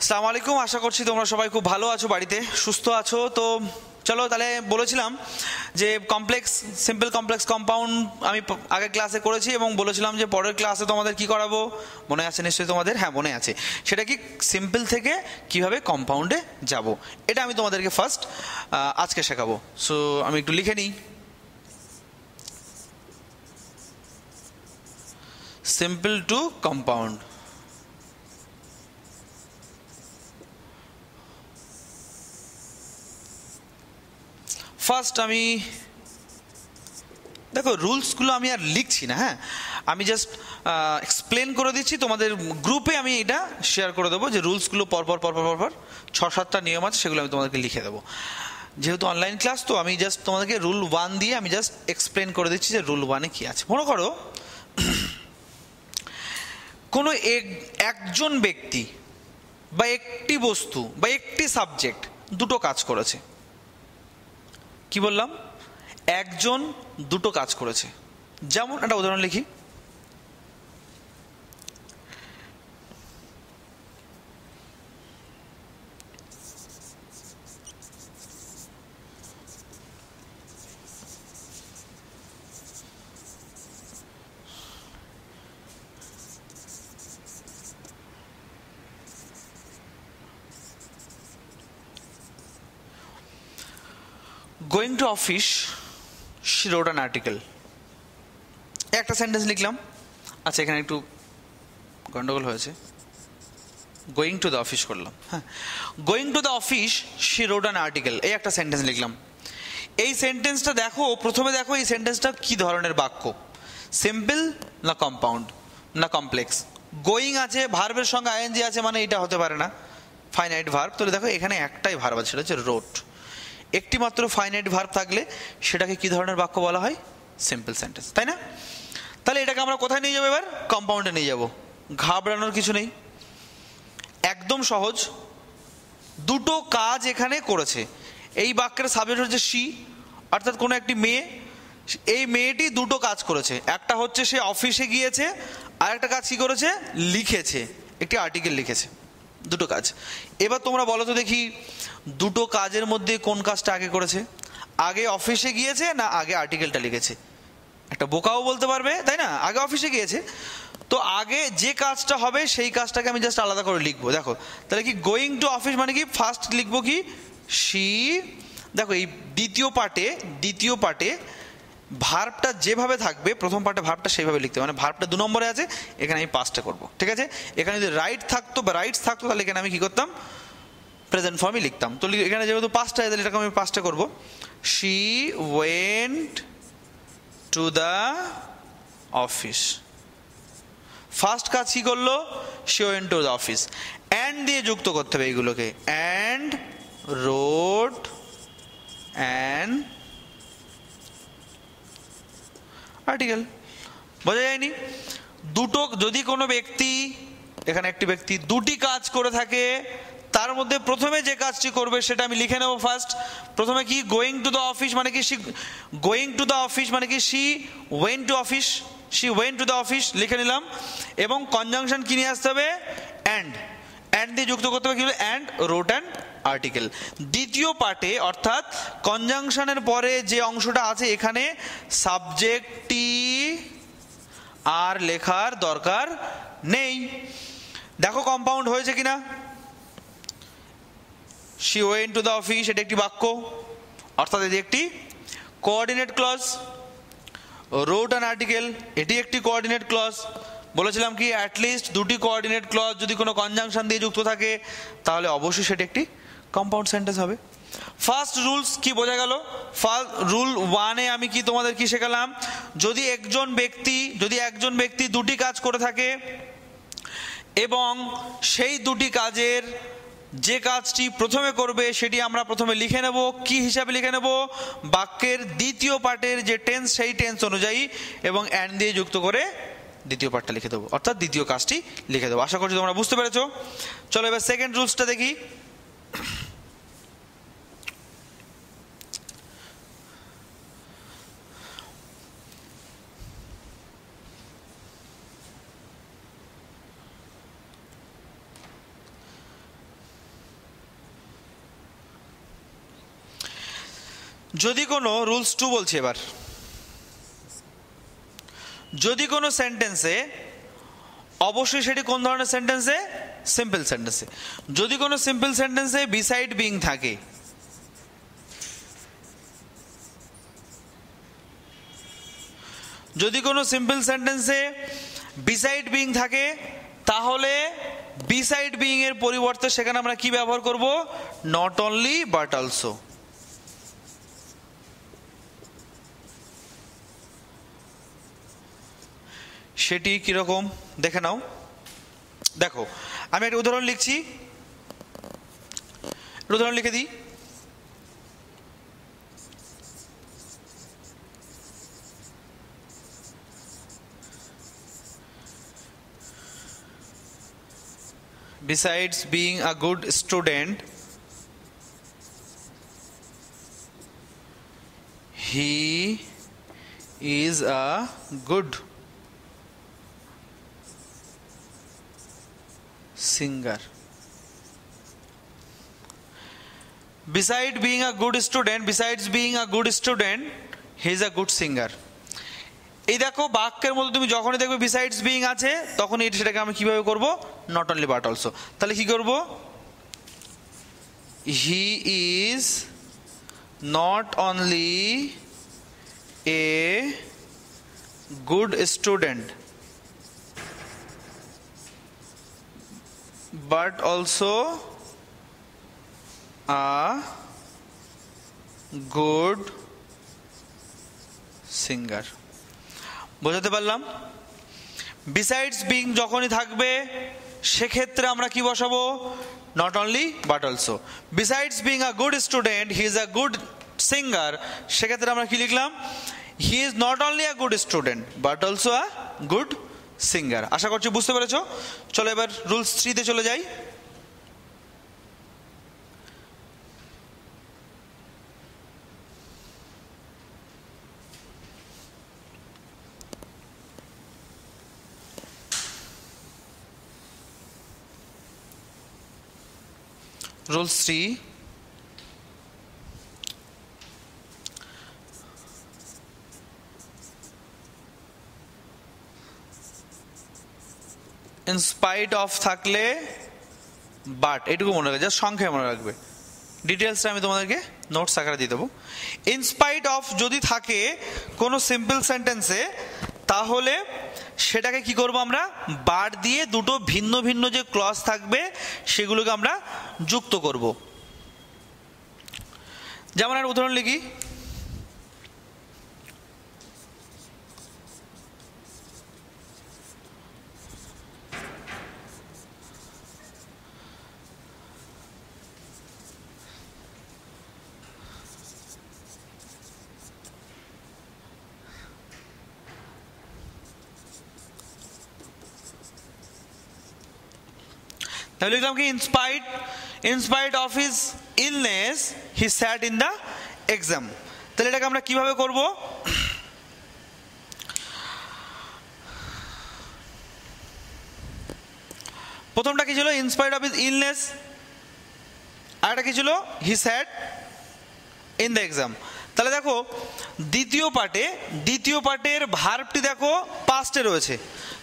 আসসালামু আলাইকুম, আশা করছি তোমরা সবাই খুব ভালো আছো, বাড়িতে সুস্থ আছো। তো চলো তাহলে, বলেছিলাম যে সিম্পল কমপ্লেক্স কম্পাউন্ড আমি আগের ক্লাসে করেছি এবং বলেছিলাম যে পরের ক্লাসে তোমাদের কি করাবো, মনে আছে নিশ্চয়ই তোমাদের? হ্যাঁ, মনে আছে। সেটা কি, সিম্পল থেকে কিভাবে কম্পাউন্ডে যাব, এটা আমি তোমাদেরকে ফার্স্ট আজকে শেখাবো। সো আমি একটু লিখে নিই, সিম্পল টু কম্পাউন্ড। ফার্স্ট আমি দেখো, রুলসগুলো আমি আর লিখছি না, হ্যাঁ, আমি জাস্ট এক্সপ্লেন করে দিচ্ছি। তোমাদের গ্রুপে আমি এটা শেয়ার করে দেবো যে রুলসগুলো পরপর 6-7টা নিয়ম আছে, সেগুলো আমি তোমাদেরকে লিখে দেবো। যেহেতু অনলাইন ক্লাস, তো আমি জাস্ট তোমাদেরকে রুল 1 দিয়ে আমি জাস্ট এক্সপ্লেন করে দিচ্ছি যে রুল 1-এ কী আছে। মনে করো কোনো একজন ব্যক্তি বা একটি বস্তু বা একটি সাবজেক্ট দুটো কাজ করেছে। কি বললাম? একজন দুটো কাজ করেছে। যেমন একটা উদাহরণ লিখি, going to office she wrote an article. একটা সেন্টেন্স লিখলাম। আচ্ছা, এখানে একটু গন্ডগোল হয়েছে, গোয়িং টু দ্য অফিস করলাম। হ্যাঁ, going to the office she wrote an article, এই একটা সেন্টেন্স লিখলাম। এই সেন্টেন্সটা দেখো, প্রথমে দেখো এই সেন্টেন্সটা কি ধরনের বাক্য, সিম্পল না কম্পাউন্ড না কমপ্লেক্স। গোয়িং আছে, ভার্বের সঙ্গে আইএনজি আছে, মানে এটা হতে পারে না ফাইনাইট ভার্ব। তাহলে দেখো এখানে একটাই ভার্ব আছে, সেটা হচ্ছে রোট। একটি মাত্র ফাইনাইট ভার্ব থাকলে সেটাকে কি ধরনের বাক্য বলা হয়? সিম্পল সেন্টেন্স, তাই না? তাহলে এটাকে আমরা কোথায় নিয়ে যাবো? এবার কম্পাউন্ডে নিয়ে যাব। ঘাবড়ানোর কিছু নেই, একদম সহজ। দুটো কাজ এখানে করেছে। এই বাক্যের সাবজেক্ট হচ্ছে শি, অর্থাৎ কোনো একটি মেয়ে। এই মেয়েটি দুটো কাজ করেছে। একটা হচ্ছে সে অফিসে গিয়েছে, আর একটা কাজ কি করেছে? লিখেছে, একটি আর্টিকেল লিখেছে। দুটো কাজ। এবার তোমরা বলো তো দেখি, দুটো কাজের মধ্যে কোন কাজটা আগে করেছে? আগে অফিসে গিয়েছে না আগে আর্টিকেলটা লিখেছে? একটা বোকাও বলতে পারবে, তাই না? আগে অফিসে গিয়েছে। তো আগে যে কাজটা হবে সেই কাজটাকে আমি জাস্ট আলাদা করে লিখবো। দেখো তাহলে কি, গোয়িং টু অফিস মানে কি, ফার্স্ট লিখবো কি, শি। দেখো এই দ্বিতীয় পার্টে ভার্বটা যেভাবে থাকবে, প্রথম পার্টে ভার্বটা সেইভাবে লিখতে হবে। মানে ভার্বটা 2 নম্বরে আছে, এখানে আমি 5টা করবো, ঠিক আছে? এখানে যদি রাইটস থাকতো তাহলে এখানে আমি কি করতাম? প্রেজেন্ট ফর্মই লিখতাম। তো এখানে যেহেতু 5টা, তাহলে এটাকে আমি 5টা করবো। She went to the office. First কাজ কি করলো? She went to the office. And দিয়ে যুক্ত করতে হবে এইগুলোকে, অ্যান্ড রোড অ্যান আর্টিকেল। বোঝা যায়নি? দুটো, যদি কোনো ব্যক্তি, এখানে একটি ব্যক্তি দুটি কাজ করে থাকে, তার মধ্যে প্রথমে যে কাজটি করবে সেটা আমি লিখে নেব ফার্স্ট। প্রথমে কি, গোয়িং টু দ্য অফিস মানে কি, গোয়িং টু দ্য অফিস মানে কি, she went to office, she went to the office লিখে নিলাম। এবং কনজাংশন কি নিয়ে আসতে হবে? অ্যান্ড দিয়ে যুক্ত করতে হবে কি, অ্যান্ড রোট অ্যান আর্টিকেল। দ্বিতীয় পার্টে, অর্থাৎ কনজাংশনের পরে যে অংশটা আছে, এখানে সাবজেক্টটি আর লেখার দরকার নেই। দেখো কম্পাউন্ড হয়েছে কিনা। She went to the office, এটা একটি বাক্য, অর্থাৎ এটি একটি কোঅর্ডিনেট ক্লজ। রোট অ্যান আর্টিকেল, এটি একটি কোঅর্ডিনেট ক্লজ। বলেছিলাম কি, অ্যাটলিস্ট দুটি কোঅর্ডিনেট ক্লজ যদি কোনো কনজাংশন দিয়ে যুক্ত থাকে, তাহলে অবশ্যই সেটি একটি কম্পাউন্ড সেন্টেন্স হবে। ফার্স্ট রুলস কি বোঝা গেল? রুল 1-এ আমি কি তোমাদের কি শেখালাম? যদি একজন ব্যক্তি দুটি কাজ করে থাকে এবং সেই দুটি কাজের যে কাজটি প্রথমে করবে সেটি আমরা প্রথমে লিখে নেব। কি হিসাবে লিখে নেব? বাক্যের দ্বিতীয় পার্টের যে টেন্স, সেই টেন্স অনুযায়ী, এবং অ্যান্ড দিয়ে যুক্ত করে দ্বিতীয় পার্টটা লিখে দেবো, অর্থাৎ দ্বিতীয় কাজটি লিখে দেবো। আশা করছি তোমরা বুঝতে পেরেছো। চলো এবার সেকেন্ড রুলসটা দেখি। যদি কোনো রুলস 2 বলছি এবার, যদি কোনো সেন্টেন্সে, অবশ্যই সেটি কোন ধরনের সেন্টেন্সে, সিম্পল সেন্টেন্সে, যদি কোনো সিম্পল সেন্টেন্সে বিসাইড বিং থাকে, যদি কোনো সিম্পল সেন্টেন্সে বিসাইড বিং থাকে, তাহলে বিসাইড বিং এর পরিবর্তে সেখানে আমরা কি ব্যবহার করব, নট অনলি বাট অলসো। সেটি কিরকম দেখে নাও। দেখো আমি একটা উদাহরণ লিখছি, উদাহরণ লিখে দিই। Besides being a good student, he is a good singer. Besides being a good student, he is a good singer. এই দেখো বাক্যের মধ্যে তুমি যখনই দেখবে বিসাইডস বিং আছে, তখন সেটাকে আমি কিভাবে করব, নট অনলি বাট অলসো। তাহলে কি করব, হি is not only a good student but also a good singer. বোঝাতে পারলাম? বিসাইডস বিং যখনই থাকবে সেক্ষেত্রে আমরা কি বসাবো, not only but also. Besides being a good student he is a good singer, সেক্ষেত্রে আমরা কি লিখলাম, he is not only a good student but also a good singer. আশা করছি বুঝতে পেরেছো। চলো এবার রুলস 3 তে চলে যাই। Rule 3, in spite of থাকলে বাট, এটুকু মনে রাখবে, জাস্ট সংখ্যায় মনে রাখবে, ডিটেলসটা আমি তোমাদেরকে নোটস আকারে দিয়ে দেবো। ইন স্পাইট অফ যদি থাকে কোনো সিম্পল সেন্টেন্সে, তাহলে সেটাকে কি করব আমরা, বার দিয়ে দুটো ভিন্ন ভিন্ন যে ক্লজ থাকবে সেগুলোকে আমরা যুক্ত করব। যেমন একটা উদাহরণ লিখি, তাহলে লিখলাম কি, in spite of his illness he sat in the exam. তাহলে এটাকে আমরা কিভাবে করব, প্রথমটা কি ছিল, in spite of his illness, আর একটা কি ছিল, he sat in the exam. তাহলে দেখো দ্বিতীয় পার্টের ভার্বটি দেখো পাস্টে রয়েছে।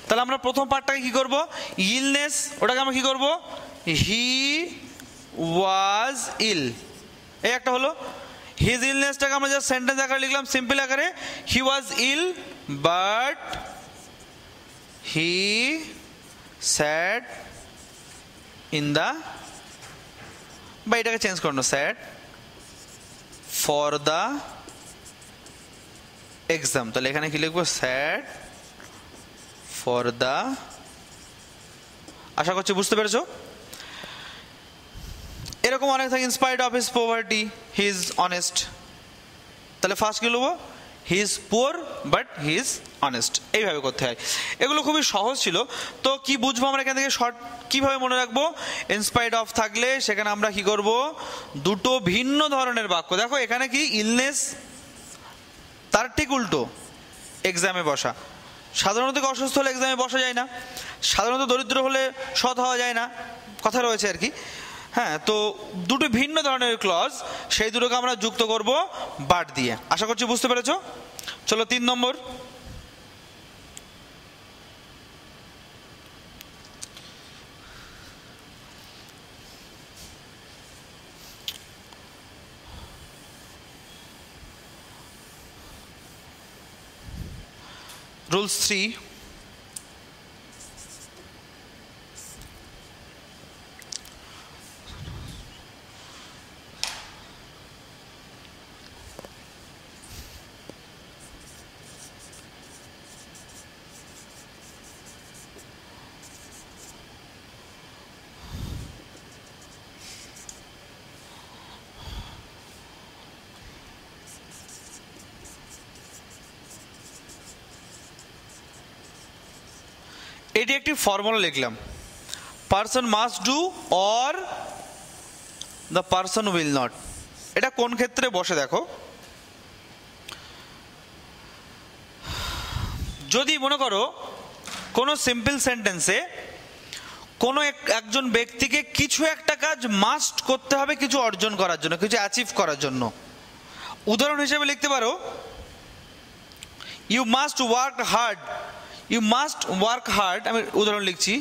তাহলে আমরা প্রথম পার্টটাকে কি করব, ইলনেস, ওটাকে আমরা কি করব, হি ওয়াজ ইল, এই একটা হলো। হিজ ইলনেসটাকে আমরা জাস্ট সেন্টেন্স আকারে লিখলাম, সিম্পল আকারে, he was ill but he sat in the, বা এটাকে চেঞ্জ করো, স্যাড ফর দ্য এক্সাম। তাহলে এখানে কি লিখবো, স্যাড ফর দ্য, আশা করছি বুঝতে পেরেছো। এরকম অনেক থাকে, in spite of his poverty he is honest. তাহলে ফার্স্ট কি লিখবো, he is poor but he is honest. এইভাবে করতে হয়। এগুলো খুবই সহজ ছিল। তো কি বুঝবো আমরা এখান থেকে, শর্ট কিভাবে মনে রাখবো, ইনস্পাইট অফ থাকলে সেখানে আমরা কি করব, দুটো ভিন্ন ধরনের বাক্য। দেখো এখানে কি, ইলনেস, তার ঠিক উল্টো এক্সামে বসা। সাধারণত অসুস্থ হলে এক্সামে বসা যায় না, সাধারণত দরিদ্র হলে সৎ হওয়া যায় না, কথা রয়েছে আর কি। হ্যাঁ, তো দুটো ভিন্ন ধরনের ক্লজ, সেই দুটোকে আমরা যুক্ত করব বাট দিয়ে। আশা করছি বুঝতে পেরেছো। চলো 3 নম্বর। Rules 3. এটি একটি ফর্মুলা লিখলাম, person must do or the person will not. এটা কোন ক্ষেত্রে বসে দেখো, যদি মনে করো কোনো সিম্পল সেন্টেন্সে কোনো একজন ব্যক্তিকে কিছু একটা কাজ মাস্ট করতে হবে কিছু অর্জন করার জন্য, কিছু অ্যাচিভ করার জন্য, উদাহরণ হিসেবে লিখতে পারো you must work hard. You must work hard, আমি উদাহরণ লিখছি,